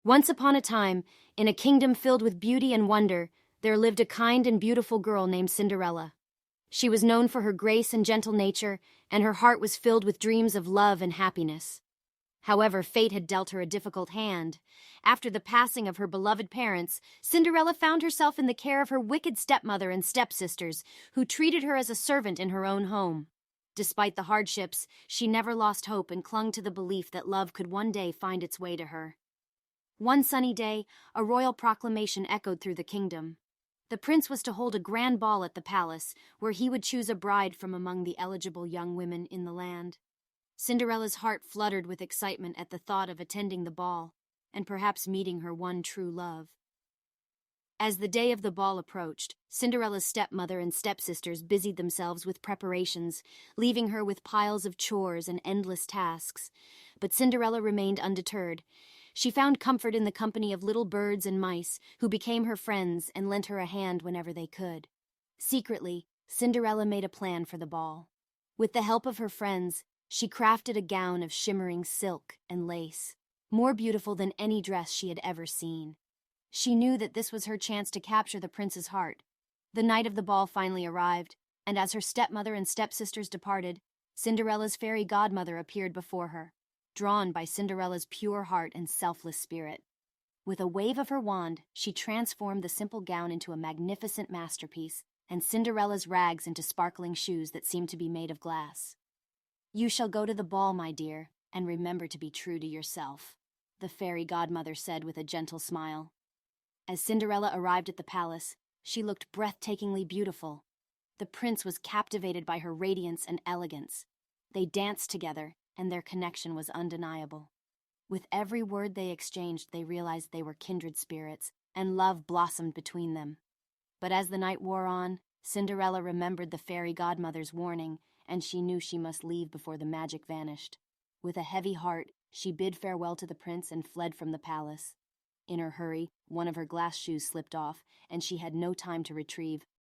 Once upon a time, in a kingdom filled with beauty and wonder, there lived a kind and beautiful girl named Cinderella. She was known for her grace and gentle nature, and her heart was filled with dreams of love and happiness. However, fate had dealt her a difficult hand. After the passing of her beloved parents, Cinderella found herself in the care of her wicked stepmother and stepsisters, who treated her as a servant in her own home. Despite the hardships, she never lost hope and clung to the belief that love could one day find its way to her. One sunny day, a royal proclamation echoed through the kingdom. The prince was to hold a grand ball at the palace, where he would choose a bride from among the eligible young women in the land. Cinderella's heart fluttered with excitement at the thought of attending the ball, and perhaps meeting her one true love. As the day of the ball approached, Cinderella's stepmother and stepsisters busied themselves with preparations, leaving her with piles of chores and endless tasks. But Cinderella remained undeterred. She found comfort in the company of little birds and mice, who became her friends and lent her a hand whenever they could. Secretly, Cinderella made a plan for the ball. With the help of her friends, she crafted a gown of shimmering silk and lace, more beautiful than any dress she had ever seen. She knew that this was her chance to capture the prince's heart. The night of the ball finally arrived, and as her stepmother and stepsisters departed, Cinderella's fairy godmother appeared before her, drawn by Cinderella's pure heart and selfless spirit. With a wave of her wand, she transformed the simple gown into a magnificent masterpiece, and Cinderella's rags into sparkling shoes that seemed to be made of glass. "You shall go to the ball, my dear, and remember to be true to yourself," the fairy godmother said with a gentle smile. As Cinderella arrived at the palace, she looked breathtakingly beautiful. The prince was captivated by her radiance and elegance. They danced together, and their connection was undeniable. With every word they exchanged, they realized they were kindred spirits, and love blossomed between them. But as the night wore on, Cinderella remembered the fairy godmother's warning, and she knew she must leave before the magic vanished. With a heavy heart, she bid farewell to the prince and fled from the palace. In her hurry, one of her glass shoes slipped off, and she had no time to retrieve,